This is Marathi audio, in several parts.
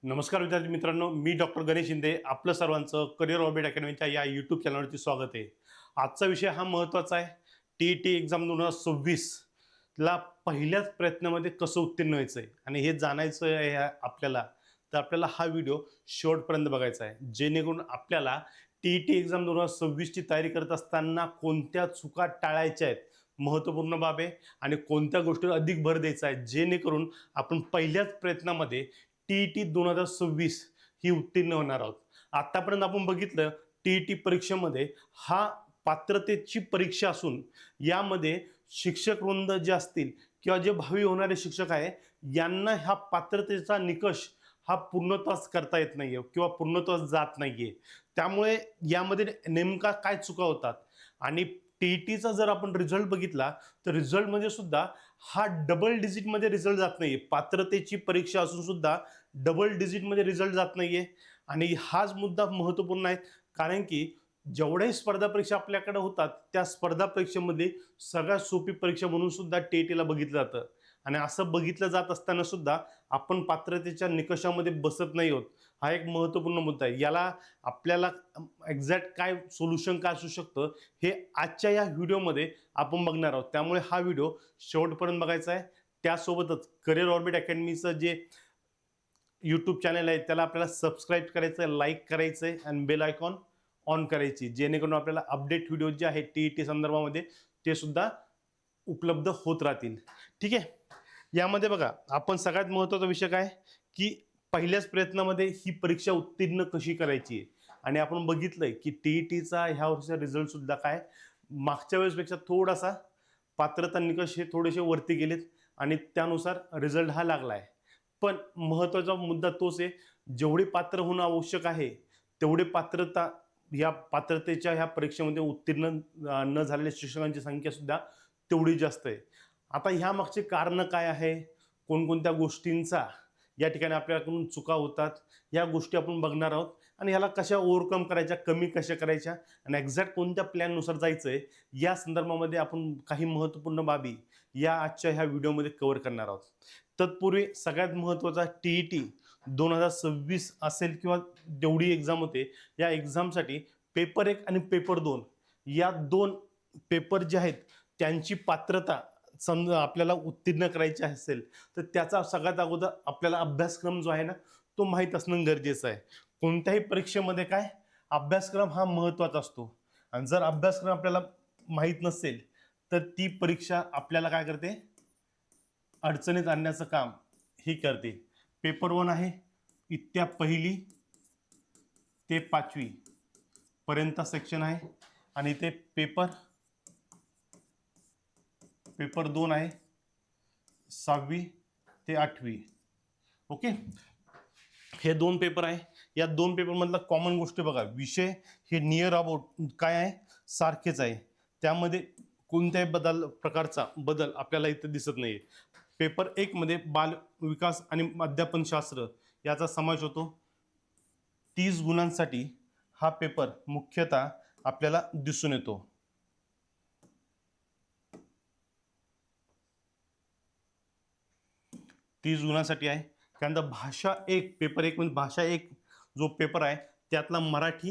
नमस्कार विद्यार्थी मित्रांनो, मी डॉक्टर गणेश शिंदे आपलं सर्वांचं करिअर ऑर्बिट अकॅडमीच्या या यूट्यूब चॅनलवरती स्वागत आहे। आजचा विषय हा महत्त्वाचा आहे। टी एक्झाम 2026 ला पहिल्याच प्रयत्नामध्ये कसं उत्तीर्ण व्हायचं आहे आणि हे जाणायचं आहे आपल्याला, तर आपल्याला हा व्हिडिओ शेवटपर्यंत बघायचा आहे, जेणेकरून आपल्याला एक्झाम 2026 ची तयारी करत असताना कोणत्या चुका टाळायच्या आहेत, महत्त्वपूर्ण बाब आहे आणि कोणत्या गोष्टीवर अधिक भर द्यायचा आहे, जेणेकरून आपण पहिल्याच प्रयत्नामध्ये टी 2026 ही उत्तीर्ण होणार आहोत। आतापर्यंत आपण बघितलं टी परीक्षेमध्ये हा पात्रतेची परीक्षा असून यामध्ये शिक्षक वृंद जे असतील किंवा जे भावी होणारे शिक्षक आहे यांना ह्या पात्रतेचा निकष हा पूर्णत्वास करता येत नाहीये किंवा पूर्णत्वास जात नाहीये। त्यामुळे यामध्ये नेमका काय चुका होतात आणि टीईटीचा जर आपण रिझल्ट बघितला तर रिझल्टमध्ये सुद्धा हा डबल डिजिटमध्ये रिझल्ट जात नाहीये। पात्रतेची परीक्षा असून सुद्धा डबल डिजिटमध्ये रिझल्ट जात नाहीये आणि हाच मुद्दा महत्त्वपूर्ण आहे, कारण की जेवढ्याही स्पर्धा परीक्षा आपल्याकडे होतात त्या स्पर्धा परीक्षेमध्ये सगळ्यात सोपी परीक्षा म्हणून सुद्धा टीईटीला बघितलं जातं आणि असं बघितलं जात असताना सुद्धा आपण पात्रतेच्या निकषामध्ये बसत नाही आहोत। हा एक महत्त्वपूर्ण मुद्दा आहे। याला आपल्याला एक्झॅक्ट काय सोल्युशन काय असू शकतं हे आजच्या या व्हिडिओमध्ये आपण बघणार आहोत। त्यामुळे हा व्हिडिओ शेवटपर्यंत बघायचा आहे। त्यासोबतच करिअर ऑर्बिट अकॅडमीचं जे यूट्यूब चॅनल आहे त्याला आपल्याला सबस्क्राईब करायचं आहे, लाईक करायचं आहे आणि बेल आयकॉन ऑन करायची, जेणेकरून आपल्याला अपडेट व्हिडिओ जे आहेत टीईटी संदर्भामध्ये ते सुद्धा उपलब्ध होत राहतील। ठीक आहे, यामध्ये बघा आपण सगळ्यात महत्त्वाचा विषय काय की पहिल्याच प्रयत्नामध्ये ही परीक्षा उत्तीर्ण कशी करायची आहे आणि आपण बघितलंय की टीईटीचा ह्या वर्षीचा रिझल्ट सुद्धा काय मागच्या वेळेसपेक्षा थोडासा पात्रता निकष हे थोडेसे वरती गेलेत आणि त्यानुसार रिझल्ट हा लागला आहे। पण महत्त्वाचा मुद्दा तोच आहे, जेवढे पात्र होणं आवश्यक आहे तेवढे पात्रता या पात्रतेच्या ह्या परीक्षेमध्ये उत्तीर्ण न झालेल्या शिक्षकांची संख्या सुद्धा तेवढी जास्त आहे। आता ह्या मागचे कारण काय आहे, कोणकोणत्या गोष्टींचा या ठिकाणी आपल्याकडून चुका होतात या गोष्टी आपण बघणार आहोत आणि ह्याला कशा ओव्हरकम करायच्या, कमी कशा करायच्या आणि एक्झॅक्ट कोणत्या प्लॅननुसार जायचं आहे या संदर्भामध्ये आपण काही महत्त्वपूर्ण बाबी या आजच्या ह्या व्हिडिओमध्ये कव्हर करणार आहोत। तत्पूर्वी सगळ्यात महत्त्वाचा टी 2026 असेल किंवा जेवढी एक्झाम होते या एक्झामसाठी पेपर 1 आणि पेपर 2 या दोन पेपर जे आहेत त्यांची पात्रता समजा आपल्याला उत्तीर्ण करायची असेल तर त्याचा सगळ्यात अगोदर आपल्याला अभ्यासक्रम जो आहे ना तो माहीत असणं गरजेचं आहे। कोणत्याही परीक्षेमध्ये काय अभ्यासक्रम हा महत्त्वाचा असतो आणि जर अभ्यासक्रम आपल्याला माहीत नसेल तर ती परीक्षा आपल्याला काय करते, अडचणीत आणण्याचं काम ही करते। पेपर 1 आहे इत्या 1ली ते 5वी पर्यंत सेक्शन आहे आणि ते पेपर 2 आहे 6वी ते 8वी। ओके, हे दोन पेपर आहे। या दोन पेपर मधला कॉमन गोष्ट बघा, विषय हे नियर अबाउट काय आहे सारखेच आहे, त्यामध्ये कोणत्याही प्रकारचा बदल आपल्याला इथं दिसत नाही। पेपर 1 मध्ये बाल विकास आणि अध्यापनशास्त्र याचा समावेश होतो। 30 गुणांसाठी हा पेपर मुख्यतः आपल्याला दिसून येतो। 30 गुणांसाठी आहे। त्यानंतर भाषा 1 पेपर 1 म्हणजे भाषा 1 जो पेपर आहे त्यातला मराठी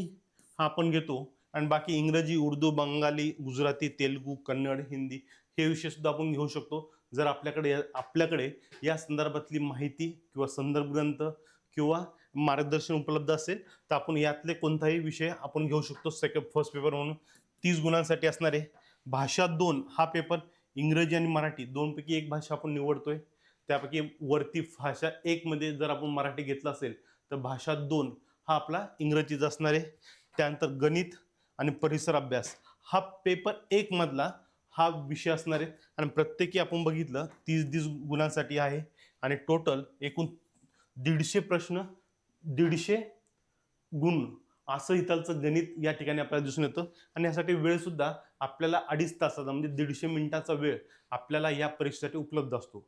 हा आपण घेतो आणि बाकी इंग्रजी, उर्दू, बंगाली, गुजराती, तेलुगू, कन्नड, हिंदी हे विषय सुद्धा आपण घेऊ शकतो जर आपल्याकडे या संदर्भातली माहिती किंवा संदर्भ ग्रंथ किंवा मार्गदर्शन उपलब्ध असेल तर आपण यातले कोणताही विषय आपण घेऊ शकतो फर्स्ट पेपर म्हणून। 30 गुणांसाठी असणार आहे। भाषा 2 हा पेपर इंग्रजी आणि मराठी दोनपैकी एक भाषा आपण निवडतोय, त्यापैकी वरती भाषा 1 मध्ये जर आपण मराठी घेतला असेल तर भाषा 2 हा आपला इंग्रजीचा असणार आहे। त्यानंतर गणित आणि परिसर अभ्यास हा पेपर 1 मधला हा विषय असणार आहे आणि प्रत्येकी आपण बघितलं 30 गुणांसाठी आहे आणि टोटल एकूण 150 प्रश्न 150 गुण असं इथलचं गणित या ठिकाणी आपल्याला दिसून येतं आणि यासाठी वेळ सुद्धा आपल्याला 2.5 तासाचा म्हणजे 150 मिनिटाचा वेळ आपल्याला या परीक्षेसाठी उपलब्ध असतो।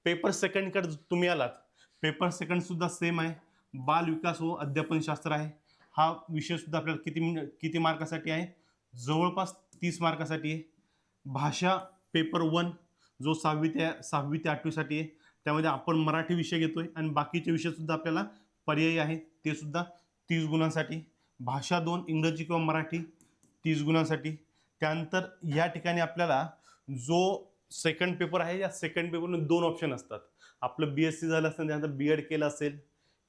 पेपर सेकंडकडे तुम्ही आलात, पेपर सेकंड सुद्धा सेम आहे, बाल विकास व अध्यापनशास्त्र आहे। हा विषय सुद्धा आपल्याला किती मार्कासाठी आहे, जवळपास 30 मार्कासाठी आहे। भाषा पेपर 1 जो 6वी ते 8वी साठी आहे, त्यामध्ये आपण मराठी विषय घेतोय आणि बाकीचे विषय सुद्धा आपल्याला पर्यायी आहे ते सुद्धा 30 गुणांसाठी, भाषा 2 इंग्रजी किंवा मराठी 30 गुणांसाठी. त्यानंतर या ठिकाणी आपल्याला जो सेकंड पेपर आहे, या सेकंड पेपरमध्ये 2 ऑप्शन असतात. आपलं BSc झालं असेल त्यानंतर B.Ed केलं असेल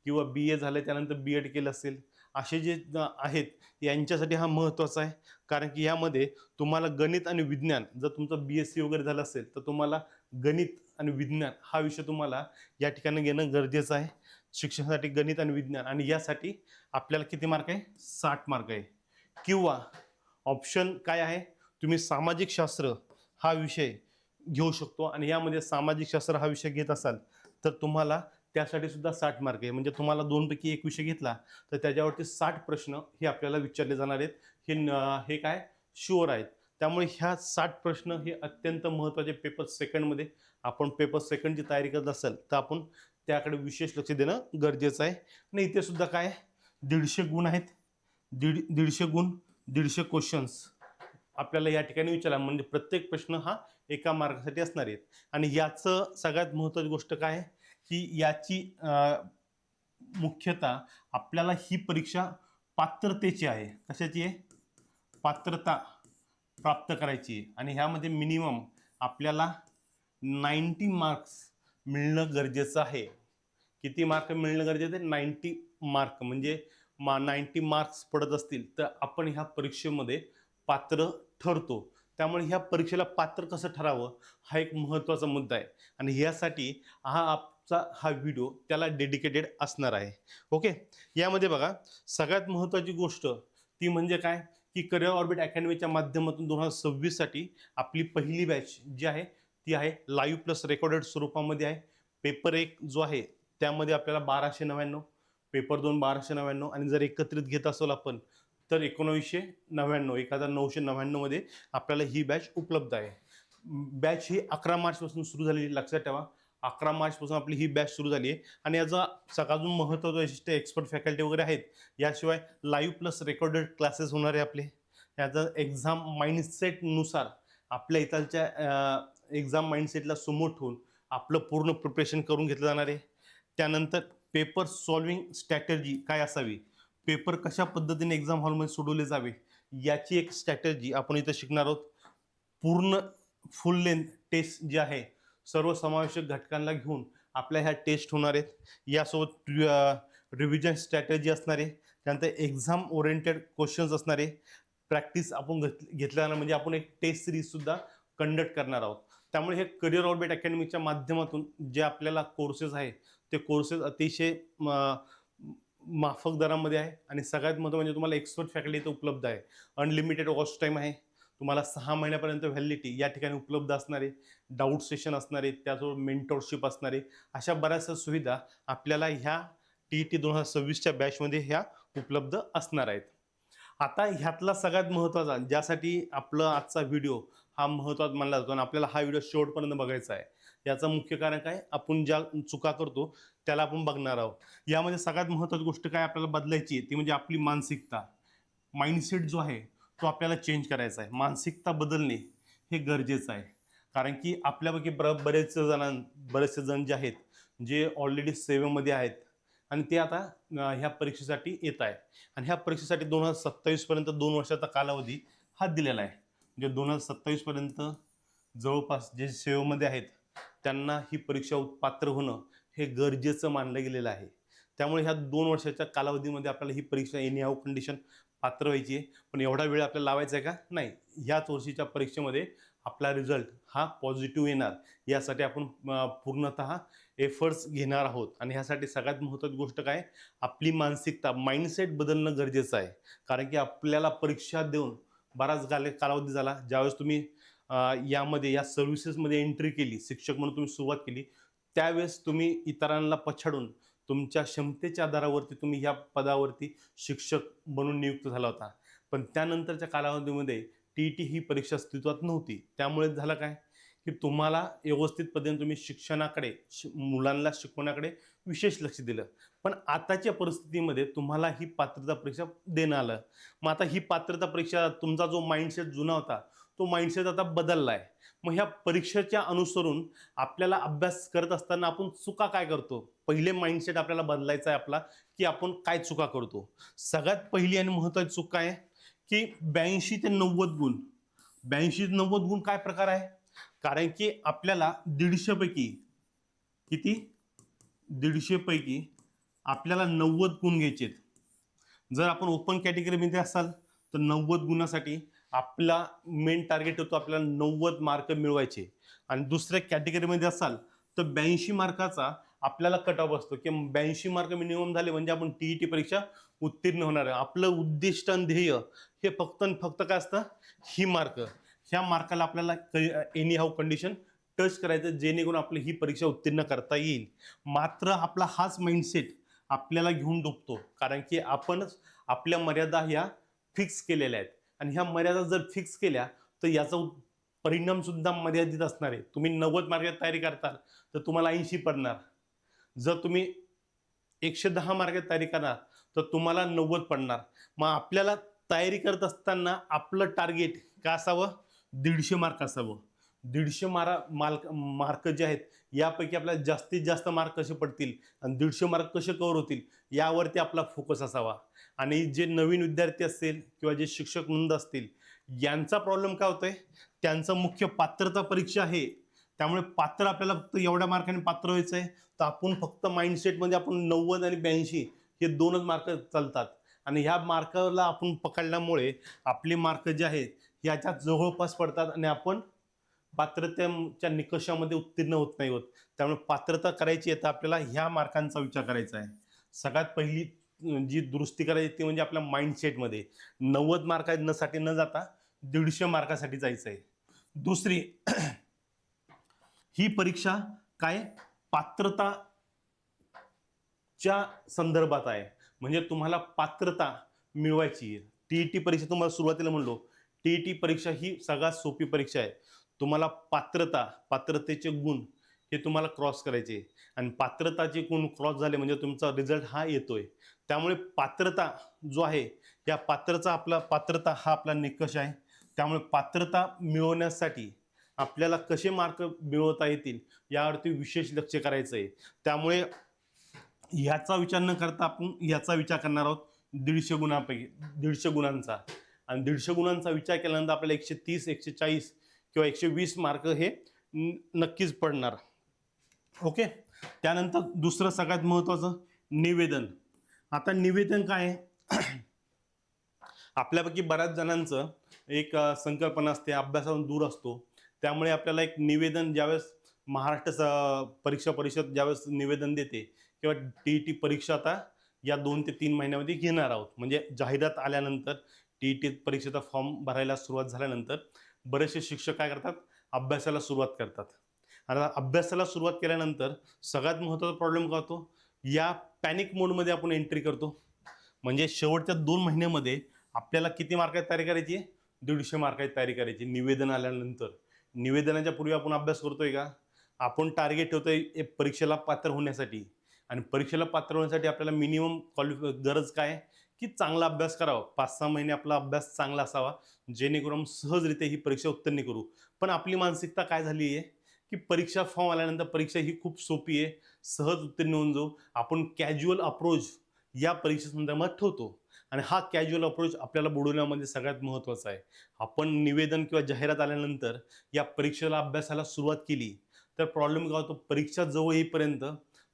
किंवा BA झालं त्यानंतर B.Ed केलं असेल, असे जे आहेत यांच्यासाठी हा महत्त्वाचा आहे. कारण की यामध्ये तुम्हाला गणित आणि विज्ञान, जर तुमचं BSc वगैरे झालं असेल तर तुम्हाला गणित आणि विज्ञान हा विषय तुम्हाला या ठिकाणी घेणं गरजेचं आहे शिक्षणासाठी. गणित आणि विज्ञान, आणि यासाठी आपल्याला किती मार्क आहे? 60 मार्क आहे. किंवा ऑप्शन काय आहे, तुम्ही सामाजिक शास्त्र हा विषय घेऊ शकतो, आणि यामध्ये सामाजिक शास्त्र हा विषय घेत असाल तर तुम्हाला त्यासाठी सुद्धा 60 मार्क आहे. म्हणजे तुम्हाला 2 पैकी एक विषय घेतला तर त्याच्यावरती 60 प्रश्न हे आपल्याला विचारले जाणार आहेत. हे काय शुअर आहेत. त्यामुळे ह्या 60 प्रश्न हे अत्यंत महत्त्वाचे. पेपर सेकंडमध्ये आपण पेपर सेकंडची तयारी करत असाल तर आपण त्याकडे विशेष लक्ष देणं गरजेचं आहे. आणि इथे सुद्धा काय 150 गुण आहेत. 150 गुण, 150 क्वेश्चन्स आपल्याला या ठिकाणी विचारला, म्हणजे प्रत्येक प्रश्न हा एका मार्कासाठी असणार आहेत. आणि याचं सगळ्यात महत्त्वाची गोष्ट काय आहे की याची मुख्यतः आपल्याला ही परीक्षा पात्रतेची आहे. कशाची आहे? पात्रता प्राप्त करायची आहे. आणि ह्यामध्ये मिनिमम आपल्याला 90 मार्क्स मिळणं गरजेचं आहे. किती मार्क मिळणं गरजेचं आहे? 90 मार्क. म्हणजे 90 मार्क्स पडत असतील तर आपण ह्या परीक्षेमध्ये पात्र ठरतो. त्यामुळे ह्या परीक्षेला पात्र कसं ठरावं हा एक महत्त्वाचा मुद्दा आहे. आणि यासाठी हा व्हिडिओ त्याला डेडिकेटेड असणार आहे. ओके. यामध्ये बघा सगळ्यात महत्त्वाची गोष्ट ती म्हणजे काय की करिअर ऑर्बिट अकॅडमीच्या माध्यमातून 2026 साठी आपली पहिली बॅच जी आहे ती आहे लाईव्ह प्लस रेकॉर्डेड स्वरूपामध्ये आहे. पेपर 1 जो आहे त्यामध्ये आपल्याला 1299, पेपर 2 1299, आणि जर एकत्रित घेत असेल आपण तर 1999 मध्ये आपल्याला ही बॅच उपलब्ध आहे. बॅच ही 11 मार्चपासून सुरू झालेली, लक्षात ठेवा. 11 मार्चपासून आपली ही बॅच सुरू झाली आहे. आणि याचा सगळ्यात महत्त्वाचं वैशिष्ट्य एक्सपर्ट फॅकल्टी वगैरे आहेत. याशिवाय लाईव्ह प्लस रेकॉर्डेड क्लासेस होणार आहे आपले. याचा एक्झाम माइंडसेटनुसार आपल्या इथलच्या एक्झाम माइंडसेटला समोर ठेवून आपलं पूर्ण प्रिपरेशन करून घेतलं जाणार आहे. त्यानंतर पेपर सॉल्विंग स्ट्रॅटेजी काय असावी, पेपर कशा पद्धतीने एक्झाम हॉलमध्ये सोडवले जावे याची एक स्ट्रॅटेजी आपण इथं शिकणार आहोत. पूर्ण फुल लेंथ टेस्ट जी आहे सर्वसमावेशक घटकांना घेऊन आपल्या ह्या टेस्ट होणार आहेत. यासोबत रिव्हिजन स्ट्रॅटेजी असणार आहे. त्यानंतर एक्झाम ओरिएंटेड क्वेश्चन्स असणार आहे. प्रॅक्टिस आपण घेतल्यानं म्हणजे आपण एक टेस्ट सिरीजसुद्धा कंडक्ट करणार आहोत. त्यामुळे हे करिअर ऑर्बिट अकॅडमीच्या माध्यमातून जे आपल्याला कोर्सेस आहे ते कोर्सेस अतिशय माफक दरामध्ये आहे. आणि सगळ्यात महत्त्वाचं म्हणजे तुम्हाला एक्सपर्ट फॅकल्टी इथं उपलब्ध आहे. अनलिमिटेड वॉच टाईम आहे. तुम्हाला 6 महिन्यापर्यंत व्हॅलिडिटी या ठिकाणी उपलब्ध असणार आहे. डाऊट सेशन असणार आहे, त्याचबरोबर मेंटरशिप असणार आहे. अशा बऱ्याचशा सुविधा आपल्याला ह्या TET 2026च्या बॅचमध्ये ह्या उपलब्ध असणार आहेत. आता ह्यातला सगळ्यात महत्त्वाचा, ज्यासाठी आपला आजचा व्हिडिओ हा महत्त्वाचा मानला जातो आणि आपल्याला हा व्हिडिओ शेवटपर्यंत बघायचा आहे, याचं मुख्य कारण काय, आपण ज्या चुका करतो त्याला आपण बघणार आहोत. यामध्ये सगळ्यात महत्त्वाची गोष्ट काय आपल्याला बदलायची आहे ती म्हणजे आपली मानसिकता. माइंडसेट जो आहे तो आपल्याला चेंज करायचा आहे. मानसिकता बदलणे हे गरजेचं आहे. कारण की आपल्यापैकी बरेचसे जण जे आहेत जे ऑलरेडी सेवेमध्ये आहेत आणि ते आता ह्या परीक्षेसाठी येत आहे. आणि ह्या परीक्षेसाठी 2027 पर्यंत 2 वर्षाचा कालावधी हा दिलेला आहे. म्हणजे 2027 पर्यंत जवळपास जे सेवेमध्ये आहेत त्यांना ही परीक्षा उत्पात्र होणं हे गरजेचं मानलं गेलेलं आहे. त्यामुळे ह्या 2 वर्षाच्या कालावधीमध्ये आपल्याला ही परीक्षा एनी हाऊ कंडिशन पात्र व्हायची आहे. पण एवढा वेळ आपल्याला लावायचा आहे का? नाही. ह्याच वर्षीच्या परीक्षेमध्ये आपला रिझल्ट हा पॉझिटिव्ह येणार यासाठी आपण पूर्णतः एफर्ट्स घेणार आहोत. आणि ह्यासाठी सगळ्यात महत्त्वाची गोष्ट काय, आपली मानसिकता, माइंडसेट बदलणं गरजेचं आहे. कारण की आपल्याला परीक्षा देऊन बराच कालावधी झाला. ज्यावेळेस तुम्ही यामध्ये या सर्व्हिसेसमध्ये एंट्री केली, शिक्षक म्हणून तुम्ही सुरुवात केली, त्यावेळेस तुम्ही इतरांना पछाडून तुमच्या क्षमतेच्या आधारावरती तुम्ही ह्या पदावरती शिक्षक बनून नियुक्त झाला होता. पण त्यानंतरच्या कालावधीमध्ये TET ही परीक्षा अस्तित्वात नव्हती. त्यामुळे झालं काय की तुम्हाला व्यवस्थित पद्धतीने तुम्ही शिक्षणाकडे, मुलांना शिकवण्याकडे विशेष लक्ष दिलं. पण आताच्या परिस्थितीमध्ये तुम्हाला ही पात्रता परीक्षा देणं आलं. मग आता ही पात्रता परीक्षा, तुमचा जो माइंडसेट जुना होता तो माइंडसेट आता बदलला आहे. मग ह्या परीक्षेच्या अनुसरून आपल्याला अभ्यास करत असताना आपण चुका काय करतो, पहिले माइंडसेट आपल्याला बदलायचा आहे आपला, की आपण काय चुका करतो. सगळ्यात पहिली आणि महत्त्वाची चूक काय आहे, की 82 ते 90 गुण. 82 ते 90 गुण काय प्रकार आहे, कारण की आपल्याला 150 पैकी किती, 150 पैकी आपल्याला 90 गुण घ्यायचे आहेत. जर आपण ओपन कॅटेगरीमध्ये असाल तर 90 गुणासाठी आपला मेन टार्गेट होतो आपल्याला 90 मार्क मिळवायचे. आणि दुसऱ्या कॅटेगरीमध्ये असाल तर 82 मार्काचा आपल्याला कट ऑफ असतो, की 82 मार्क मिनिमम झाले म्हणजे आपण टीईटी परीक्षा उत्तीर्ण होणार आहे. आपलं उद्दिष्ट आणि ध्येय हे फक्त आणि फक्त काय असतं, ही मार्क, ह्या मार्काला आपल्याला एनी हाऊ कंडिशन टच करायचं, जेणेकरून आपली ही परीक्षा उत्तीर्ण करता येईल. मात्र आपला हाच माइंडसेट आपल्याला घेऊन डुबतो, कारण की आपणच आपल्या मर्यादा ह्या फिक्स केलेल्या आहेत. आणि ह्या मर्यादा जर फिक्स केल्या तर याचा परिणाम सुद्धा मर्यादित असणार आहे. तुम्ही 90 मार्कात तयारी करताल तर तुम्हाला 80 पडणार. जर तुम्ही 110 मार्कात तयारी करणार तर तुम्हाला 90 पडणार. मग आपल्याला तयारी करत असताना आपलं टार्गेट काय असावं, 150 मार्क असावं. 150 मार्क जे आहेत यापैकी आपल्याला जास्तीत जास्त मार्क कसे पडतील आणि 150 मार्क कसे कव्हर होतील यावरती आपला फोकस असावा. आणि जे नवीन विद्यार्थी असतील किंवा जे शिक्षक नोंद असतील यांचा प्रॉब्लेम काय होतोय, त्यांचं मुख्य पात्रता परीक्षा आहे. त्यामुळे पात्र आपल्याला फक्त एवढ्या मार्काने पात्र व्हायचं आहे, तर आपण फक्त माइंडसेटमध्ये आपण 90 आणि 82 हे 2च मार्क चालतात. आणि ह्या मार्काला आपण पकडल्यामुळे आपले मार्क जे आहेत याच्यात जवळपास पडतात आणि आपण पात्रतेच्या निकषामध्ये उत्तीर्ण होत नाही होत. त्यामुळे पात्रता करायची आहे तर आपल्याला ह्या मार्कांचा विचार करायचा आहे. सगळ्यात पहिली जी दुरुस्ती करायची ती म्हणजे आपल्या माइंडसेटमध्ये 90 मार्कांसाठी न जाता 150 मार्कासाठी जायचं आहे. दुसरी ही परीक्षा काय पात्रताच्या संदर्भात आहे, म्हणजे तुम्हाला पात्रता मिळवायची आहे. टीईटी परीक्षा तुम्हाला सुरुवातीला म्हणलो, टीईटी परीक्षा ही सगळ्यात सोपी परीक्षा आहे. तुम्हाला पात्रतेचे गुण हे तुम्हाला क्रॉस करायचे आणि पात्रताचे गुण क्रॉस झाले म्हणजे तुमचा रिझल्ट हा येतोय. त्यामुळे पात्रता जो आहे या पात्रता हा आपला निकष आहे. त्यामुळे पात्रता मिळवण्यासाठी आपल्याला कसे मार्क मिळवता येतील यावरती विशेष लक्ष करायचं आहे. त्यामुळे ह्याचा विचार न करता आपण याचा विचार करणार आहोत 150 गुणांपैकी 150 गुणांचा. आणि 150 गुणांचा विचार केल्यानंतर आपल्याला 130, 140 किंवा 120 मार्क हे नक्कीच पडणार. ओके. त्यानंतर दुसरं सगळ्यात महत्त्वाचं निवेदन. आता निवेदन काय आहे आपल्यापैकी बऱ्याच जणांचं एक संकल्पना असते, अभ्यासातून दूर असतो. त्यामुळे आपल्याला एक निवेदन ज्यावेळेस महाराष्ट्र परीक्षा परिषद ज्यावेळेस निवेदन देते किंवा टीईटी परीक्षा आता या 2 ते 3 महिन्यामध्ये घेणार आहोत, म्हणजे जाहिरात आल्यानंतर टीईटी परीक्षेचा फॉर्म भरायला सुरुवात झाल्यानंतर बरेचसे शिक्षक काय करतात, अभ्यासाला सुरुवात करतात. आता अभ्यासाला सुरुवात केल्यानंतर सगळ्यात महत्त्वाचा प्रॉब्लेम काय होतो, या पॅनिक मोडमध्ये आपण एंट्री करतो. म्हणजे शेवटच्या 2 महिन्यामध्ये आपल्याला किती मार्काची तयारी करायची आहे, 150 मार्काची तयारी करायची. निवेदन आल्यानंतर निवेदनाच्या पूर्वी आपण अभ्यास करतोय का, आपण टार्गेट ठेवतोय परीक्षेला पात्र होण्यासाठी. आणि परीक्षेला पात्र होण्यासाठी आपल्याला मिनिमम गरज काय आहे, की चांगला अभ्यास करावा. 5-6 महिने आपला अभ्यास चांगला असावा, जेणेकरून सहजरित्या ही परीक्षा उत्तीर्ण करू. पण आपली मानसिकता काय झाली आहे, की परीक्षा फॉर्म आल्यानंतर परीक्षा ही खूप सोपी आहे, सहज उत्तीर्ण होऊन जाऊ. आपण कॅज्युअल अप्रोच या परीक्षेसंदर्भात ठेवतो. आणि हा कॅज्युअल अप्रोच आपल्याला बुडवण्यामध्ये सगळ्यात महत्त्वाचा आहे. आपण निवेदन किंवा जाहिरात आल्यानंतर या परीक्षेला अभ्यासाला सुरुवात केली तर प्रॉब्लेम काय होतो, परीक्षा जवळ येईपर्यंत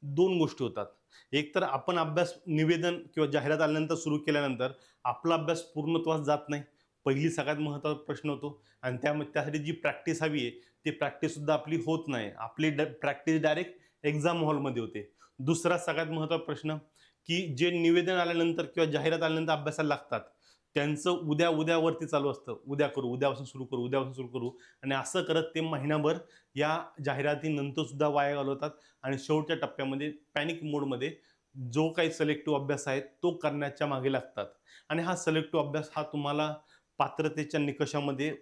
2 गोष्टी होतात. एक तर आपण अभ्यास निवेदन किंवा जाहिरात आल्यानंतर सुरू केल्यानंतर आपला अभ्यास पूर्णत्वास जात नाही, पहिली सगळ्यात महत्त्वाचा प्रश्न होतो. आणि त्यासाठी जी प्रॅक्टिस हवी आहे ती प्रॅक्टिससुद्धा आपली होत नाही, आपली प्रॅक्टिस डायरेक्ट एक्झाम हॉलमध्ये होते. दुसरा सगळ्यात महत्त्वाचा प्रश्न, की जे निवेदन आल्यानंतर किंवा जाहिरात आल्यानंतर अभ्यासाला लागतात त्यांचं उद्यावरती चालू असतं, उद्या करू, उद्यापासून सुरू करू, उद्यापासून सुरू करू. आणि असं करत ते महिनाभर या जाहिरातीनंतर सुद्धा वाया घालवतात. आणि शेवटच्या टप्प्यामध्ये पॅनिक मोडमध्ये जो काही सिलेक्टिव्ह अभ्यास आहे तो करण्याच्या मागे लागतात. आणि हा सिलेक्टिव्ह अभ्यास हा तुम्हाला पात्रतेच्या निकषामध्ये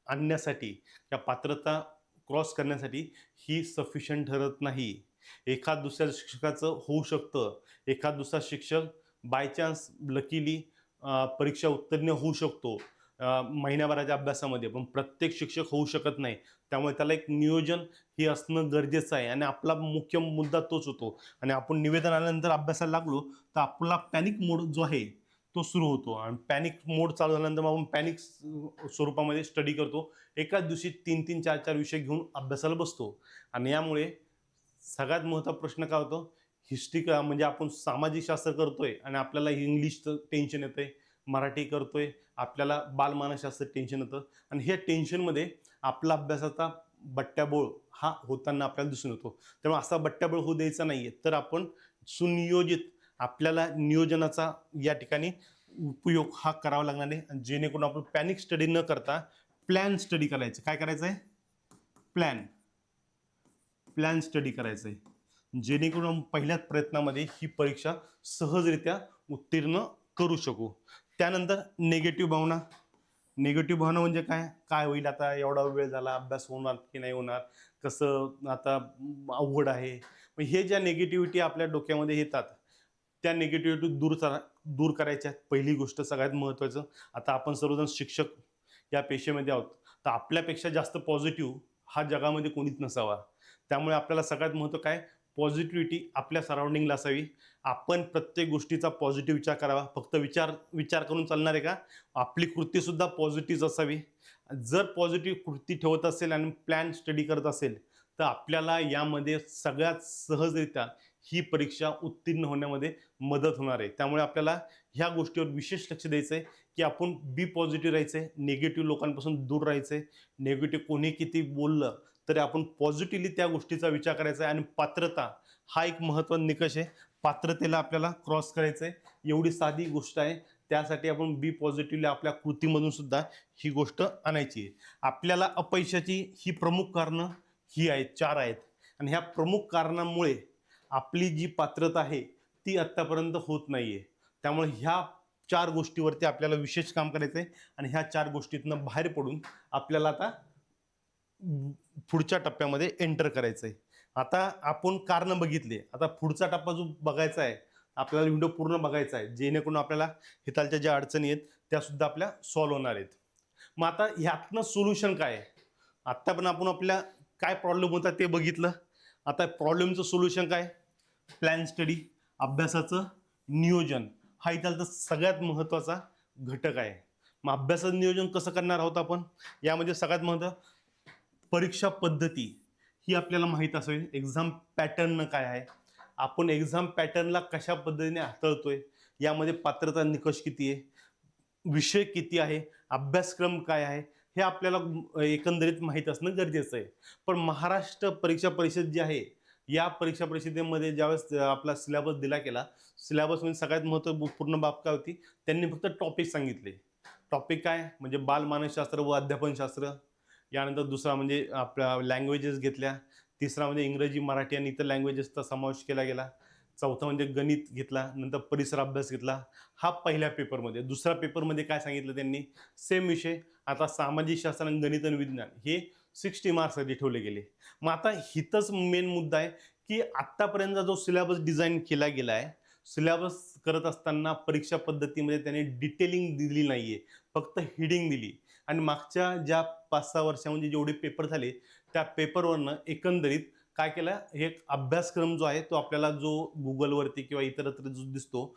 आणण्यासाठी या पात्रता क्रॉस करण्यासाठी ही सफिशियंट ठरत नाही. एखाद दुसऱ्या शिक्षकाचं होऊ शकतं, एखाद दुसरा शिक्षक बाय चान्स लकीली परीक्षा उत्तीर्ण होऊ शकतो. महिन्याभराच्या अभ्यासामध्ये, पण प्रत्येक शिक्षक होऊ शकत नाही. त्यामुळे त्याला एक नियोजन हे असणं गरजेचं आहे आणि आपला मुख्य मुद्दा तोच होतो. आणि आपण निवेदन आल्यानंतर अभ्यासाला लागलो तर आपला पॅनिक मोड जो आहे तो सुरू होतो आणि पॅनिक मोड चालू झाल्यानंतर मग आपण पॅनिक स्वरूपामध्ये स्टडी करतो. एकाच दिवशी 3-3, 4-4 विषय घेऊन अभ्यासाला बसतो आणि यामुळे सगळ्यात महत्त्वाचा प्रश्न काय होतो, हिस्ट्री का म्हणजे आपण सामाजिक शास्त्र करतोय आणि आपल्याला इंग्लिशचं टेन्शन येतंय, मराठी करतोय, आपल्याला बालमानसशास्त्र टेन्शन येतं आणि ह्या टेन्शनमध्ये आपला अभ्यासाचा बट्ट्याबोळ हा होताना आपल्याला दिसून येतो. त्यामुळे असा बट्ट्याबोळ होऊ द्यायचा नाहीये. तर आपण सुनियोजित आपल्याला नियोजनाचा या ठिकाणी उपयोग हा करावा लागणार आहे आणि जेणेकरून आपण पॅनिक स्टडी न करता प्लॅन स्टडी करायचं. काय करायचं आहे? प्लॅन स्टडी करायचं आहे. जेणेकरून आपण पहिल्याच प्रयत्नामध्ये ही परीक्षा सहजरित्या उत्तीर्ण करू शकू. त्यानंतर निगेटिव्ह भावना. निगेटिव्ह भावना म्हणजे काय? काय होईल आता, एवढा वेळ झाला, अभ्यास होणार की नाही होणार, कसं आता अवघड आहे. मग हे ज्या निगेटिव्हिटी आपल्या डोक्यामध्ये येतात, त्या निगेटिव्हिटी दूर करायच्या. पहिली गोष्ट सगळ्यात महत्त्वाचं, आता आपण सर्वजण शिक्षक या पेशेमध्ये आहोत, तर आपल्यापेक्षा जास्त पॉझिटिव्ह हा जगामध्ये कोणीच नसावा. त्यामुळे आपल्याला सगळ्यात महत्त्व काय? पॉझिटिव्हिटी आपल्या सराउंडिंगला असावी. आपण प्रत्येक गोष्टीचा पॉझिटिव्ह विचार करावा. फक्त विचार करून चालणार आहे का? आपली कृतीसुद्धा पॉझिटिव्ह असावी. जर पॉझिटिव्ह कृती ठेवत असेल आणि प्लॅन स्टडी करत असेल तर आपल्याला यामध्ये सगळ्यात सहजरित्या ही परीक्षा उत्तीर्ण होण्यामध्ये मदत होणार आहे. त्यामुळे आपल्याला ह्या गोष्टीवर विशेष लक्ष द्यायचं आहे की आपण बी पॉझिटिव्ह राहायचं आहे, निगेटिव्ह लोकांपासून दूर राहायचं आहे. निगेटिव्ह कोणी किती बोललं तरी आपण पॉझिटिव्हली त्या गोष्टीचा विचार करायचा आहे आणि पात्रता हा एक महत्त्वाचा निकष आहे. पात्रतेला आपल्याला क्रॉस करायचं आहे. एवढी साधी गोष्ट आहे. त्यासाठी आपण बी पॉझिटिव्हली आपल्या कृतीमधून सुद्धा ही गोष्ट आणायची आहे. आपल्याला अपयशाची ही प्रमुख कारणं ही आहेत, 4 आहेत आणि ह्या प्रमुख कारणांमुळे आपली जी पात्रता आहे ती आत्तापर्यंत होत नाहीये. त्यामुळे ह्या 4 गोष्टीवरती आपल्याला विशेष काम करायचं आहे आणि ह्या 4 गोष्टीतनं बाहेर पडून आपल्याला आता पुढच्या टप्प्यामध्ये एंटर करायचं आहे. आता आपण कारणं बघितली. आता पुढचा टप्पा जो बघायचा आहे, आपल्याला व्हिडिओ पूर्ण बघायचा आहे, जेणेकरून आपल्याला हितालच्या ज्या अडचणी आहेत त्यासुद्धा आपल्या सॉल्व्ह होणार आहेत. मग आता ह्यातनं सोल्युशन काय आहे? आत्ता पण आपण आपल्या काय प्रॉब्लेम होता ते बघितलं. आता प्रॉब्लेमचं सोल्युशन काय? प्लॅन स्टडी, अभ्यासाचं नियोजन हा इथला सगळ्यात महत्त्वाचा घटक आहे. मग अभ्यासाचं नियोजन कसं करणार आहोत आपण? यामध्ये सगळ्यात महत्त्वाचं परीक्षा पद्धती ही आपल्याला माहीत असावी. एक्झाम पॅटर्न काय आहे? आपण एक्झाम पॅटर्नला कशा पद्धतीने हाताळतोय? यामध्ये पात्रता निकष किती आहे? विषय किती आहे? अभ्यासक्रम काय आहे? हे आपल्याला एकंदरीत माहीत असणं गरजेचं आहे. पण महाराष्ट्र परीक्षा परिषद जी आहे, या परीक्षा परिषदेमध्ये ज्यावेळेस आपला सिलेबस दिला गेला, सिलेबसमध्ये सगळ्यात महत्त्वपूर्ण बाब काय होती? त्यांनी फक्त टॉपिक सांगितले. टॉपिक काय? म्हणजे बालमानसशास्त्र व अध्यापनशास्त्र. यानंतर दुसरा म्हणजे आपल्या लँग्वेजेस घेतल्या. तिसरा म्हणजे इंग्रजी, मराठी आणि इतर लँग्वेजेसचा समावेश केला गेला. चौथा म्हणजे गणित घेतला. नंतर परिसर अभ्यास घेतला. हा पहिल्या पेपरमध्ये. दुसऱ्या पेपरमध्ये काय सांगितलं त्यांनी? सेम विषय. आता सामाजिक शास्त्र आणि गणित आणि विज्ञान हे 60 मार्क्ससाठी ठेवले गेले. मग आता हिथंच मेन मुद्दा आहे की आत्तापर्यंतचा जो सिलेबस डिझाईन केला गेला आहे, सिलेबस करत असताना परीक्षा पद्धतीमध्ये त्यांनी डिटेलिंग दिली नाहीये. फक्त हेडिंग दिली आणि मागच्या ज्या 5-6 वर्षामध्ये जेवढे पेपर झाले त्या पेपरवरनं एकंदरीत काय केलं, एक अभ्यासक्रम जो आहे तो आपल्याला जो गुगलवरती किंवा इतरत्र जो दिसतो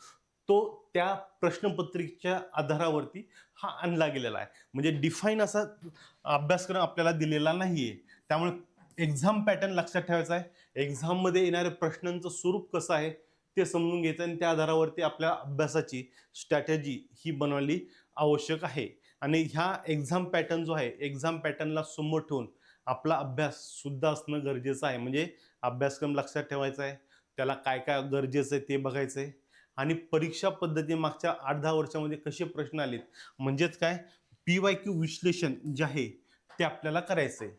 तो त्या प्रश्नपत्रिकेच्या आधारावरती हा आणला गेलेला आहे. म्हणजे डिफाईन असा अभ्यासक्रम आपल्याला दिलेला नाहीये. त्यामुळे एक्झाम पॅटर्न लक्षात ठेवायचा आहे. एक्झाममध्ये येणाऱ्या प्रश्नांचं स्वरूप कसं आहे ते समजून घ्यायचं आणि त्या आधारावरती आपल्या अभ्यासाची स्ट्रॅटेजी ही बनवली आवश्यक आहे. आणि ह्या एक्झाम पॅटर्न जो आहे, एक्झाम पॅटर्नला समोर ठेवून आपला अभ्यास सुद्धा असणं गरजेचं आहे. म्हणजे अभ्यासक्रम लक्षात ठेवायचा आहे, त्याला काय काय गरजेचं आहे ते बघायचं आहे आणि परीक्षा पद्धती मागच्या 8-10 वर्षामध्ये कसे प्रश्न आलेत, म्हणजेच काय PYQ विश्लेषण जे आहे ते आपल्याला करायचं आहे.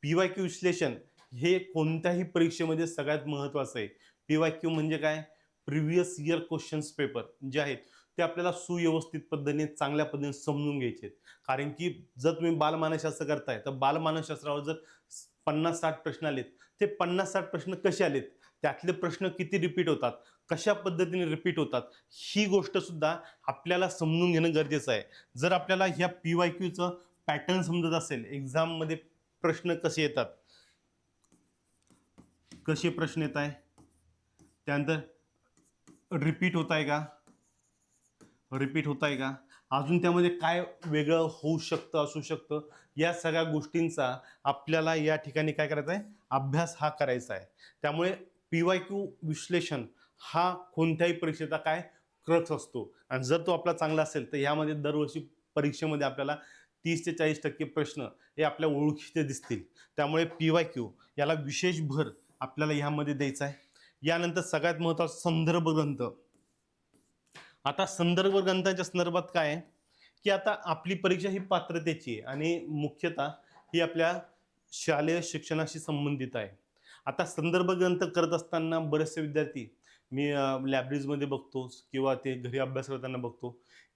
PYQ विश्लेषण हे कोणत्याही परीक्षेमध्ये सगळ्यात महत्त्वाचं आहे. PYQ म्हणजे काय? प्रिव्हियस इयर क्वेश्चन्स पेपर जे आहेत ते आपल्याला सुव्यवस्थित पद्धतीने चांगल्या पद्धतीने समजून घ्यायचे आहेत. कारण की जर तुम्ही बालमानसशास्त्र करताय तर बालमानसशास्त्रावर जर 50-60 प्रश्न आलेत, ते 50-60 प्रश्न कसे आलेत त्यातले प्रश्न किती रिपीट होतात, कशा पद्धतीने रिपीट होतात, ही गोष्ट सुद्धा आपल्याला समजून घेणं गरजेचं आहे. जर आपल्याला ह्या PYQचं पॅटर्न समजत असेल, एक्झाममध्ये प्रश्न कसे येतात, कसे प्रश्न येत आहे, त्यानंतर रिपीट होत आहे का, रिपीट होत आहे का, अजून त्यामध्ये काय वेगळं होऊ शकतं, असू शकतं, या सगळ्या गोष्टींचा आपल्याला या ठिकाणी काय करायचं आहे, अभ्यास हा करायचा आहे. त्यामुळे PYQ विश्लेषण हा कोणत्याही परीक्षेचा काय क्रक्स असतो. आणि जर तो आपला चांगला असेल तर यामध्ये दरवर्षी परीक्षेमध्ये आपल्याला 30 ते 40% प्रश्न हे आपल्या ओळखीचे दिसतील. त्यामुळे PYQ याला विशेष भर आपल्याला ह्यामध्ये द्यायचा आहे. यानंतर सगळ्यात महत्त्वाचा संदर्भ ग्रंथ. आता संदर्भ ग्रंथाच्या संदर्भात काय आहे, की आता आपली परीक्षा ही पात्रतेची आहे आणि मुख्यतः ही आपल्या शालेय शिक्षणाशी संबंधित आहे. आता संदर्भ ग्रंथ करत असताना बरेचसे विद्यार्थी मी लायब्ररीजमध्ये बघतो किंवा ते घरी अभ्यास करताना बघतो,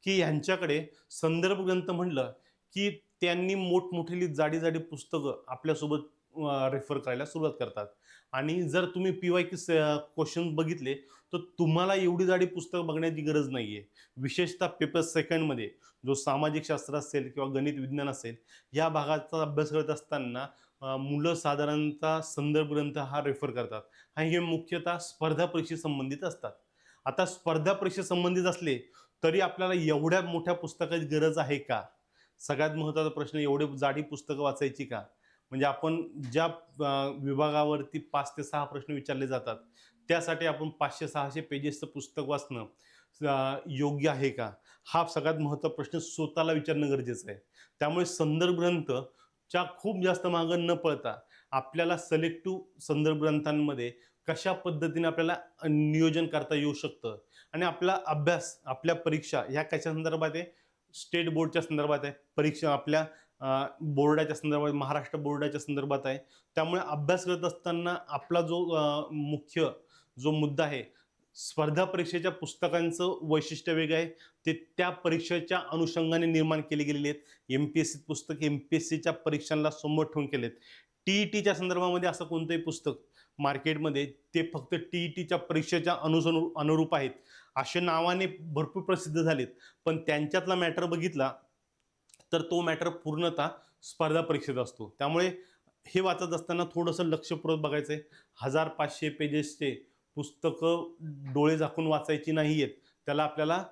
की ह्यांच्याकडे संदर्भ ग्रंथ म्हणलं की त्यांनी मोठमोठी जाडी जाडी पुस्तकं आपल्यासोबत रेफर करायला सुरुवात करतात. आणि जर तुम्ही PYQ क्वेश्चन बघितले तर तुम्हाला एवढी जाडी पुस्तक बघण्याची गरज नाही आहे. विशेषतः पेपर सेकंडमध्ये जो सामाजिक शास्त्र असेल किंवा गणित विज्ञान असेल, या भागाचा अभ्यास करत असताना मुलं साधारणतः संदर्भ ग्रंथ हा रेफर करतात आणि हे मुख्यतः स्पर्धा परीक्षे संबंधित असतात. आता स्पर्धा परीक्षे संबंधित असले तरी आपल्याला एवढ्या मोठ्या पुस्तकाची गरज आहे का? सगळ्यात महत्त्वाचा प्रश्न, एवढे जाडी पुस्तकं वाचायची का? म्हणजे आपण ज्या विभागावरती 5 ते 6 प्रश्न विचारले जातात त्यासाठी आपण 500-600 पेजेसचं पुस्तक वाचणं योग्य आहे का? हा सगळ्यात महत्त्वाचा प्रश्न स्वतःला विचारणं गरजेचं आहे. त्यामुळे संदर्भ ग्रंथच्या खूप जास्त मागं न पळता आपल्याला सिलेक्टिव्ह संदर्भ ग्रंथांमध्ये कशा पद्धतीने आपल्याला नियोजन करता येऊ शकतं आणि आपला अभ्यास, आपल्या परीक्षा ह्या कशा संदर्भात आहे, स्टेट बोर्डच्या संदर्भात आहे, परीक्षा आपल्या बोर्डाच्या संदर्भात, महाराष्ट्र बोर्डाच्या संदर्भात आहे. त्यामुळे अभ्यास करत असताना आपला जो मुख्य जो मुद्दा आहे, स्पर्धा परीक्षेच्या पुस्तकांचं वैशिष्ट्य वेगळं आहे. ते त्या परीक्षेच्या अनुषंगाने निर्माण केले गेलेले आहेत. MPSC पुस्तक MPSCच्या परीक्षांना समोर ठेवून केलेत. TETच्या संदर्भामध्ये असं कोणतंही पुस्तक मार्केटमध्ये ते फक्त TETच्या परीक्षेच्या अनुरूप आहेत असे नावाने भरपूर प्रसिद्ध झालेत. पण त्यांच्यातला मॅटर बघितला तर तो मॅटर पूर्णतः स्पर्धा परीक्षेत असतो. त्यामुळे हे वाचत असताना थोडंसं लक्षपूर्वक बघायचं आहे. 1500 पेजेसचे पुस्तकं डोळे झाकून वाचायची नाही आहेत. त्याला आपल्याला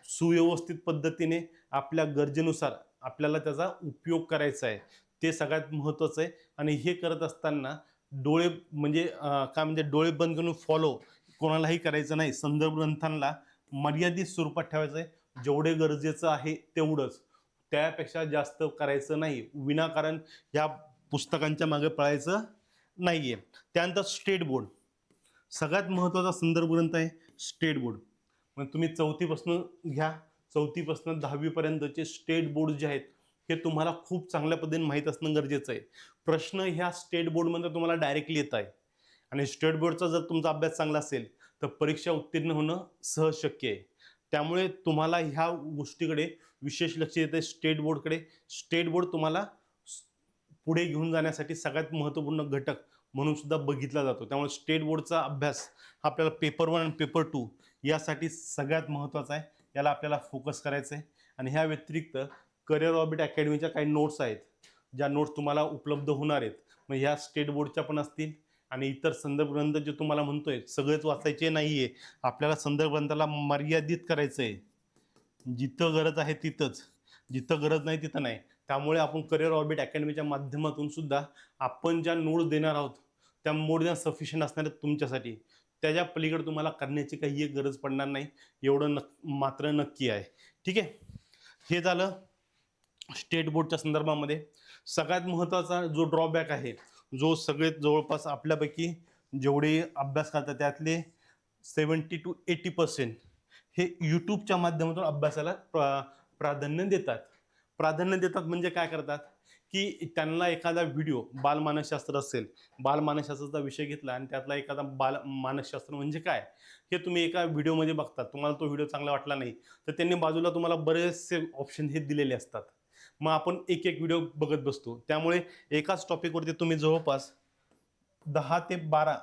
सुव्यवस्थित पद्धतीने आपल्या गरजेनुसार आपल्याला त्याचा उपयोग करायचा आहे. ते सगळ्यात महत्त्वाचं आहे. आणि हे करत असताना डोळे म्हणजे काय म्हणजे डोळे बंद करून फॉलो कोणालाही करायचं नाही. संदर्भ ग्रंथांना मर्यादित स्वरूपात ठेवायचं आहे. जेवढे गरजेचं आहे तेवढंच, त्यापेक्षा जास्त करायचं नाही. विनाकारण या पुस्तकांच्या मागे पळायचं नाहीये. त्यानंतर स्टेट बोर्ड सगळ्यात महत्त्वाचा संदर्भ ग्रंथ आहे. स्टेट बोर्ड मग तुम्ही 4थीपासून घ्या, 4थीपासून 10वी पर्यंतचे स्टेट बोर्ड जे आहेत हे तुम्हाला खूप चांगल्या पद्धतीने माहीत असणं गरजेचं आहे. प्रश्न ह्या स्टेट बोर्डमध्ये तुम्हाला डायरेक्टली येत आहे आणि स्टेट बोर्डचा जर तुमचा अभ्यास चांगला असेल तर परीक्षा उत्तीर्ण होणं सहज शक्य आहे. त्यामुळे तुम्हाला ह्या गोष्टीकडे विशेष लक्ष देत आहे. स्टेट बोर्डकडे. स्टेट बोर्ड तुम्हाला पुढे घेऊन जाण्यासाठी सगळ्यात महत्त्वपूर्ण घटक म्हणून सुद्धा बघितला जातो. त्यामुळे स्टेट बोर्डचा अभ्यास हा आपल्याला पेपर 1 आणि पेपर 2 यासाठी सगळ्यात महत्त्वाचा आहे. याला आपल्याला फोकस करायचं आहे. आणि ह्या व्यतिरिक्त करिअर ऑर्बिट अकॅडमीच्या काही नोट्स आहेत, ज्या नोट्स तुम्हाला उपलब्ध होणार आहेत. मग ह्या स्टेट बोर्डच्या पण असतील आणि इतर संदर्भ ग्रंथ जे तुम्हाला म्हणतोय सगळेच वाचायचे नाही आहे. आपल्याला संदर्भ ग्रंथाला मर्यादित करायचं आहे. जिथं गरज आहे तिथंच, जिथं गरज नाही तिथं नाही. त्यामुळे आपण करिअर ऑर्बिट अकॅडमीच्या माध्यमातून सुद्धा आपण ज्या नोट्स देणार आहोत त्या मोर दॅन सफिशियंट असणार आहेत तुमच्यासाठी. त्याच्या पलीकडे तुम्हाला करण्याची काही गरज पडणार नाही, एवढं मात्र नक्की आहे. ठीक आहे. हे झालं स्टेट बोर्डच्या संदर्भामध्ये. सगळ्यात महत्त्वाचा जो ड्रॉबॅक आहे, जो सगळे जवळपास आपल्यापैकी जेवढे अभ्यास करतात त्यातले 70 to 80% हे यूट्यूबच्या माध्यमातून अभ्यासाला प्राधान्य देतात. प्राधान्य देतात म्हणजे काय करतात, की त्यांना एखादा व्हिडिओ, बालमानसशास्त्र असेल, बालमानसशास्त्राचा विषय घेतला आणि त्यातला एखादा बालमानसशास्त्र म्हणजे काय हे तुम्ही एका व्हिडिओमध्ये बघतात. तुम्हाला तो व्हिडिओ चांगला वाटला नाही तर त्यांनी बाजूला तुम्हाला बरेचसे ऑप्शन हे दिलेले असतात. मग आपण एक एक व्हिडिओ बघत बसतो. त्यामुळे एकाच टॉपिकवरती तुम्ही जवळपास 10 ते 12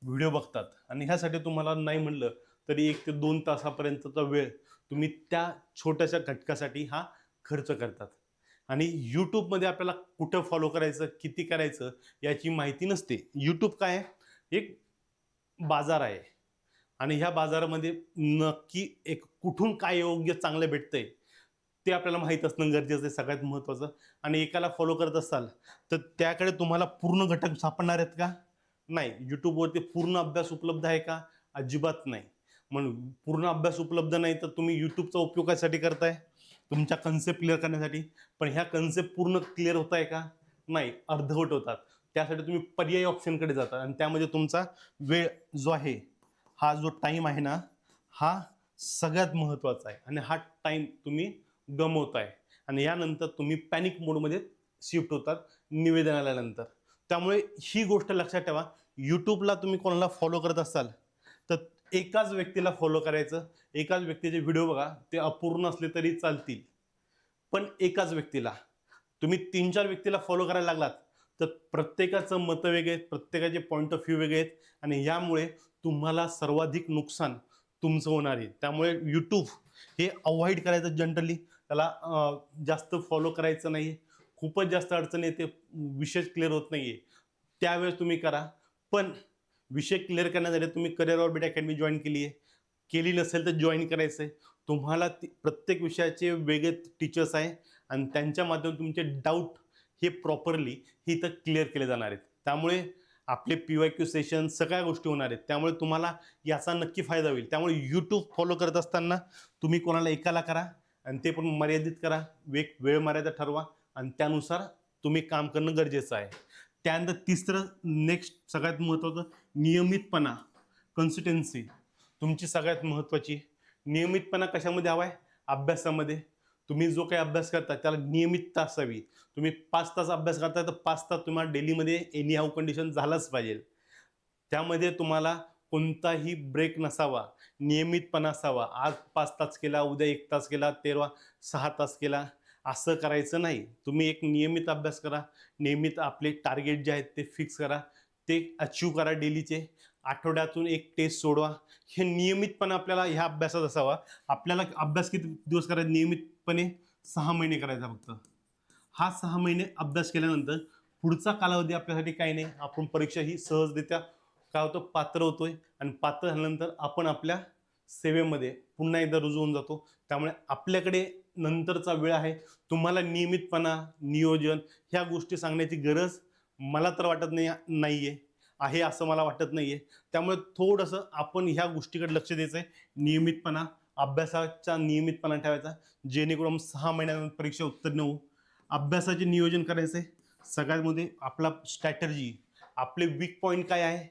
व्हिडिओ बघतात आणि ह्यासाठी तुम्हाला नाही म्हणलं तरी 1 ते 2 तासापर्यंतचा वेळ तुम्ही त्या छोट्याशा घटकासाठी हा खर्च करतात. आणि यूट्यूबमध्ये आपल्याला कुठं फॉलो करायचं, किती करायचं याची माहिती नसते. यूट्यूब काय आहे? एक बाजार आहे आणि ह्या बाजारामध्ये नक्की एक कुठून काय योग्य चांगलं भेटतंय ते आपल्याला माहीत असणं गरजेचं आहे सगळ्यात महत्त्वाचं. आणि एकाला फॉलो करत असाल तर त्याकडे तुम्हाला पूर्ण घटक सापडणार आहेत का? नाही. YouTubeवरती पूर्ण अभ्यास उपलब्ध आहे का? अजिबात नाही. म्हणून पूर्ण अभ्यास उपलब्ध नाही तर तुम्ही YouTubeचा उपयोग कशासाठी करताय? तुमच्या कन्सेप्ट क्लिअर करण्यासाठी. पण ह्या कन्सेप्ट पूर्ण क्लिअर होत आहे का? नाही. अर्धवट होतात. त्यासाठी तुम्ही पर्यायी ऑप्शनकडे जाता आणि त्यामध्ये तुमचा वेळ जो आहे, हा जो टाईम आहे ना, हा सगळ्यात महत्त्वाचा आहे आणि हा टाईम तुम्ही गमावताय आणि यानंतर तुम्ही पॅनिक मोडमध्ये शिफ्ट होतात निवेदन आल्यानंतर. त्यामुळे ही गोष्ट लक्षात ठेवा. YouTubeला तुम्ही कोणाला फॉलो करत असाल तर एकाच व्यक्तीला फॉलो करायचं. एकाच व्यक्तीचे व्हिडिओ बघा. ते अपूर्ण असले तरी चालतील. पण एकाच व्यक्तीला. तुम्ही 3-4 व्यक्तीला फॉलो करायला लागलात तर प्रत्येकाचं मतं वेगळे आहेत, प्रत्येकाचे पॉइंट ऑफ व्ह्यू वेगळे आहेत आणि यामुळे तुम्हाला सर्वाधिक नुकसान तुमचं होणार आहे. त्यामुळे YouTube हे अव्हॉइड करायचं जनरली. त्याला जास्त फॉलो करायचं नाही. खूपच जास्त अडचण येते, विषय क्लिअर होत नाहीये, त्यावेळेस तुम्ही करा. पण विषय क्लिअर करण्यासाठी तुम्ही करिअर ऑर्बिट अकॅडमी जॉईन केली आहे. केली नसेल तर जॉईन करायचं आहे. तुम्हाला प्रत्येक विषयाचे वेगळे टीचर्स आहे आणि त्यांच्या माध्यमातून तुमचे डाऊट हे प्रॉपरली हे इथं क्लिअर केले जाणार आहेत. त्यामुळे आपले PYQ सेशन सगळ्या गोष्टी होणार आहेत. त्यामुळे तुम्हाला याचा नक्की फायदा होईल. त्यामुळे YouTube फॉलो करत असताना तुम्ही कोणाला एकाला करा आणि ते पण मर्यादित करा. वेळ मर्यादा ठरवा आणि त्यानुसार तुम्ही काम करणं गरजेचं आहे. त्यानंतर तिसरं नेक्स्ट सगळ्यात महत्त्वाचं नियमितपणा, कन्सिस्टन्सी तुमची सगळ्यात महत्त्वाची. नियमितपणा कशामध्ये हवा आहे? अभ्यासामध्ये. तुम्ही जो काही अभ्यास करता त्याला नियमितता असावी. तुम्ही 5 तास अभ्यास करताय तर 5 तास तुम्हाला डेलीमध्ये एनी हाऊ कंडिशन झालाच पाहिजे. त्यामध्ये तुम्हाला कोणताही ब्रेक नसावा, नियमितपणा असावा. आज 5 तास केला, उद्या 1 तास केला, तेरवा 6 तास केला, असं करायचं नाही. तुम्ही एक नियमित अभ्यास करा. नियमित आपले टार्गेट जे आहेत ते फिक्स करा. ते अचीव्ह करा डेलीचे. आठवड्यातून 1 टेस्ट सोडवा. हे नियमितपणा आपल्याला ह्या अभ्यासात असावा. आपल्याला अभ्यास किती दिवस करायचा? नियमितपणे 6 महिने करायचा फक्त. हा 6 महिने अभ्यास केल्यानंतर पुढचा कालावधी आपल्यासाठी काही नाही. आपण परीक्षा ही सहजरित्या काय होतं? पात्र होतोय आणि पात्र झाल्यानंतर आपण आपल्या सेवेमध्ये पुन्हा एकदा रुजू होऊन जातो. त्यामुळे आपल्याकडे नंतरचा वेळ आहे. तुम्हाला नियमितपणा, नियोजन ह्या गोष्टी सांगण्याची गरज मला तर वाटत नाहीये. आहे असं मला वाटत नाहीये. त्यामुळे थोडंसं आपण ह्या गोष्टीकडे लक्ष द्यायचं आहे. नियमितपणा, अभ्यासाचा नियमितपणा ठेवायचा, जेणेकरून 6 महिन्यानंतर परीक्षा उत्तीर्ण होऊ. अभ्यासाचे नियोजन करायचं आहे. सगळ्यात मध्ये आपला स्ट्रॅटर्जी, आपले वीक पॉईंट काय आहे,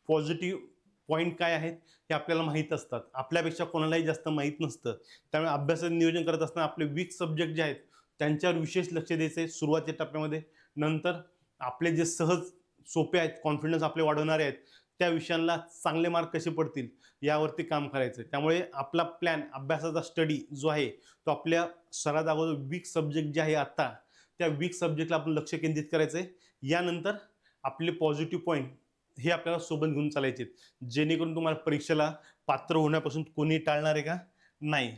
पॉझिटिव्ह पॉईंट काय आहेत हे आपल्याला माहीत असतात. आपल्यापेक्षा कोणालाही जास्त माहीत नसतं. त्यामुळे अभ्यासाचं नियोजन करत असताना आपले वीक सब्जेक्ट जे आहेत त्यांच्यावर विशेष लक्ष द्यायचं आहे सुरुवातीच्या टप्प्यामध्ये. नंतर आपले जे सहज सोपे आहेत, कॉन्फिडन्स आपले वाढवणारे आहेत, त्या विषयांना चांगले मार्क कसे पडतील यावरती काम करायचं आहे. त्यामुळे आपला प्लॅन, अभ्यासाचा स्टडी जो आहे तो आपल्या सर्वात अगोदर वीक सब्जेक्ट जे आहे आत्ता, त्या वीक सब्जेक्टला आपण लक्ष केंद्रित करायचं आहे. यानंतर आपले पॉझिटिव्ह पॉईंट हे आपल्याला सोबत घेऊन चालायचे आहेत. जेणेकरून तुम्हाला परीक्षेला पात्र होण्यापासून कोणी टाळणार आहे का? नाही.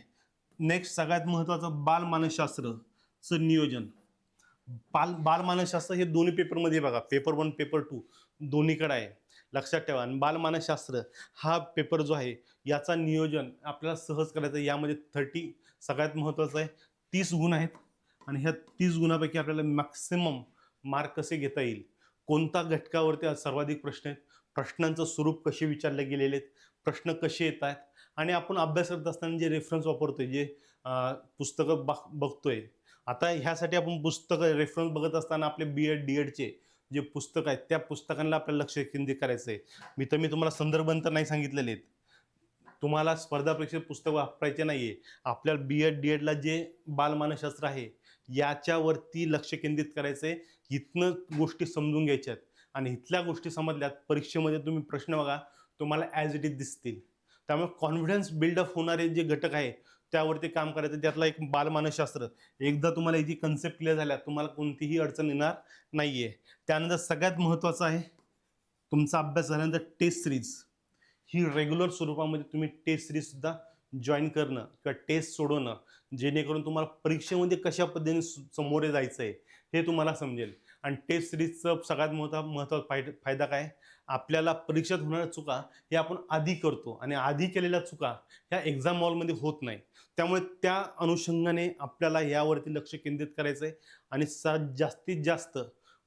नेक्स्ट सगळ्यात महत्त्वाचं बालमानसशास्त्रचं नियोजन. बालमानसशास्त्र हे दोन्ही पेपरमध्ये बघा. पेपर 1, पेपर 2 दोन्हीकडे आहे. लक्षात ठेवा. आणि बालमानसशास्त्र हा पेपर जो आहे याचा नियोजन आपल्याला सहज करायचं आहे. यामध्ये 30 सगळ्यात महत्त्वाचं आहे. 30 गुण आहेत आणि ह्या 30 गुणापैकी आपल्याला मॅक्सिमम मार्क कसे घेता येईल, कोणत्या घटकावरती सर्वाधिक प्रश्न आहेत, प्रश्नांचं स्वरूप कसे विचारले गेलेले आहेत, प्रश्न कसे येत आहेत आणि आपण अभ्यास करत असताना जे रेफरन्स वापरतोय, जे पुस्तकं बघतोय. आता ह्यासाठी आपण पुस्तकं रेफरन्स बघत असताना आपले BEd DEdचे जे पुस्तक आहेत त्या पुस्तकांना आपल्याला लक्ष केंद्रित करायचं आहे. मी तुम्हाला संदर्भ तर नाही सांगितलेले आहेत. तुम्हाला स्पर्धा परीक्षेत पुस्तक वापरायचे नाहीये. आपल्याला BEd DEdला जे बालमानसशास्त्र आहे याच्यावरती लक्ष केंद्रित करायचं आहे. इथनं गोष्टी समजून घ्यायच्या आहेत आणि इथल्या गोष्टी समजल्यात परीक्षेमध्ये तुम्ही प्रश्न बघा तुम्हाला ॲज इट इज दिसतील. त्यामुळे कॉन्फिडन्स बिल्डअप होणारे जे घटक आहे त्यावरती काम करायचं. त्यातला एक बालमानसशास्त्र. एकदा तुम्हाला याची कन्सेप्ट क्लिअर झाल्या तुम्हाला कोणतीही अडचण येणार नाहीये. त्यानंतर सगळ्यात महत्त्वाचं आहे तुमचा अभ्यास झाल्यानंतर टेस्ट सिरीज ही रेग्युलर स्वरूपामध्ये तुम्ही टेस्ट सिरीजसुद्धा जॉईन करणं किंवा टेस्ट सोडवणं, जेणेकरून तुम्हाला परीक्षेमध्ये कशा पद्धतीने समोरे जायचं आहे हे तुम्हाला समजेल. आणि टेस्ट सिरीजचं सगळ्यात महत्त्वाचा फायदा काय, आपल्याला परीक्षेत होणाऱ्या चुका हे आपण आधी करतो आणि आधी केलेल्या चुका ह्या एक्झाम हॉलमध्ये होत नाही. त्यामुळे त्या अनुषंगाने आपल्याला यावरती लक्ष केंद्रित करायचं आहे आणि जास्तीत जास्त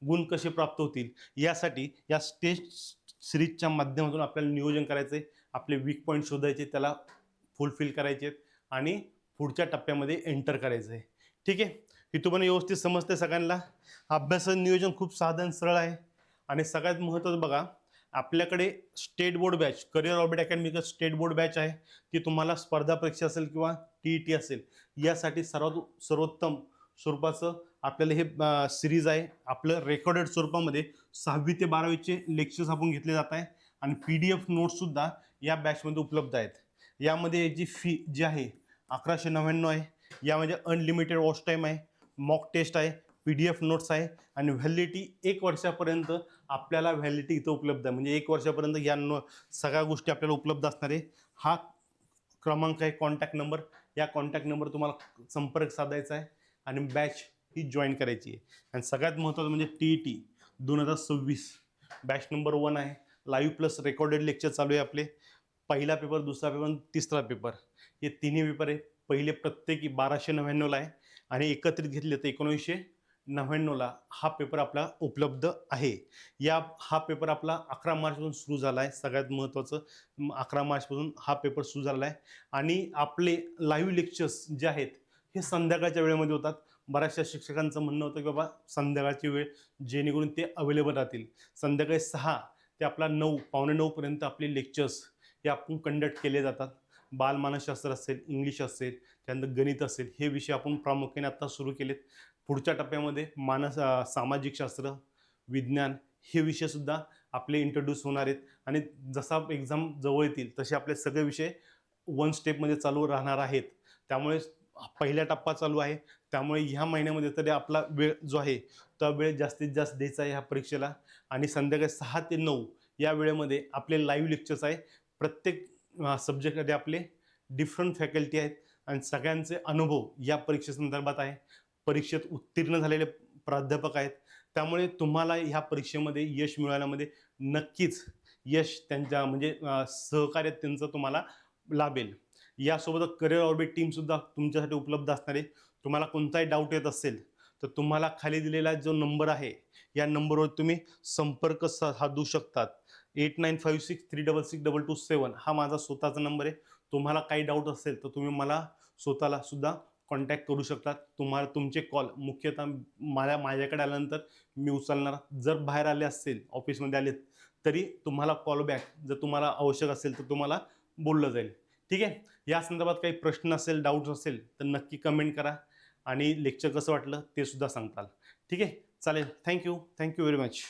गुण कसे प्राप्त होतील यासाठी या टेस्ट सिरीजच्या माध्यमातून आपल्याला नियोजन करायचं आहे. आपले वीक पॉईंट शोधायचे, त्याला फुलफिल करायचे आहेत आणि पुढच्या टप्प्यामध्ये एंटर करायचं आहे. ठीक आहे, इथून व्यवस्थित समजते सगळ्यांना. अभ्यासाचं नियोजन खूप साधं आणि सरळ आहे. आणि सगळ्यात महत्त्वाचं बघा, आपल्याकडे state board batch, career orbit अकॅडमीचं स्टेट बोर्ड बॅच आहे. ती तुम्हाला स्पर्धा परीक्षा असेल किंवा TET असेल यासाठी सर्वोत्तम स्वरूपाचं आपल्याला हे सिरीज आहे. आपलं रेकॉर्डेड स्वरूपामध्ये 6वी ते 12वीचे लेक्चर्स आपण घेतले जात आहे आणि PDF नोट्ससुद्धा या बॅचमध्ये उपलब्ध आहेत. यामध्ये याची फी जी आहे 1199 आहे. यामध्ये अनलिमिटेड वॉच टाईम आहे, मॉक टेस्ट आहे, PDF नोट्स आहे आणि व्हॅलिडिटी 1 वर्षापर्यंत आपल्याला व्हॅलिडिटी इथं उपलब्ध आहे. म्हणजे 1 वर्षापर्यंत या सगळ्या गोष्टी आपल्याला उपलब्ध असणार आहे. हा क्रमांक आहे, कॉन्टॅक्ट नंबर. या कॉन्टॅक्ट नंबर तुम्हाला संपर्क साधायचा आहे आणि बॅच ही जॉईन करायची आहे. आणि सगळ्यात महत्त्वाचं म्हणजे TET 2026 बॅच नंबर 1 आहे. लाईव्ह प्लस रेकॉर्डेड लेक्चर चालू आहे आपले. पहिला पेपर, दुसरा पेपर, तिसरा पेपर हे तिन्ही पेपर आहे. पहिले प्रत्येकी 1299ला आहे आणि एकत्रित घेतले तर 1999ला हा पेपर आपला उपलब्ध आहे. हा पेपर आपला 11 मार्चपासून सुरू झाला आहे. सगळ्यात महत्त्वाचं 11 मार्चपासून हा पेपर सुरू झाला आहे. आणि आपले लाईव्ह लेक्चर्स जे आहेत हे संध्याकाळच्या वेळेमध्ये होतात. बऱ्याचशा शिक्षकांचं म्हणणं होतं की बाबा संध्याकाळची वेळ जेणेकरून ते अवेलेबल राहतील. संध्याकाळी 6 ते आपला 9, पावणे 9 पर्यंत आपले लेक्चर्स हे आपण कंडक्ट केले जातात. बालमानसशास्त्र असेल, इंग्लिश असेल, त्यानंतर गणित असेल, हे विषय आपण प्रामुख्याने आता सुरू केलेत. पुढच्या टप्प्यामध्ये सामाजिक शास्त्र, विज्ञान हे विषयसुद्धा आपले इंट्रोड्यूस होणार आहेत. आणि जसा एक्झाम जवळ येतील तसे आपले सगळे विषय 1 स्टेपमध्ये चालू राहणार आहेत. त्यामुळे पहिला टप्पा चालू आहे. त्यामुळे ह्या महिन्यामध्ये तरी आपला वेळ जो आहे तो वेळ जास्तीत जास्त द्यायचा आहे ह्या परीक्षेला. आणि संध्याकाळी 6 ते 9 या वेळेमध्ये आपले लाईव्ह लेक्चर्स आहे. प्रत्येक सब्जेक्टमध्ये आपले डिफरंट फॅकल्टी आहेत आणि सगळ्यांचे अनुभव या परीक्षेसंदर्भात आहे. परीक्षेत उत्तीर्ण झालेले प्राध्यापक आहेत. त्यामुळे तुम्हाला ह्या परीक्षेमध्ये यश मिळवण्यामध्ये नक्कीच यश त्यांच्या म्हणजे सहकार्य त्यांचं तुम्हाला लाभेल. यासोबत करिअर ऑर्बिट टीमसुद्धा तुमच्यासाठी उपलब्ध असणार आहे. तुम्हाला कोणताही डाऊट येत असेल तर तुम्हाला खाली दिलेला जो नंबर आहे या नंबरवर तुम्ही संपर्क साधू शकतात. 8956366227 हा माझा स्वतःचा नंबर आहे. तुम्हाला काही डाऊट असेल तर तुम्ही मला स्वतःला सुद्धा कॉन्टॅक्ट करू शकतात. तुम्हाला तुमचे कॉल मुख्यतः माझ्याकडे आल्यानंतर मी उचलणार. जर बाहेर आले असेल, ऑफिसमध्ये आले तरी तुम्हाला कॉल बॅक जर तुम्हाला आवश्यक असेल तर तुम्हाला बोललं जाईल. ठीक आहे, या संदर्भात काही प्रश्न असेल, डाऊट्स असेल तर नक्की कमेंट करा आणि लेक्चर कसं वाटलं ते सुद्धा सांगताल. ठीक आहे, चालेल. Thank you very much.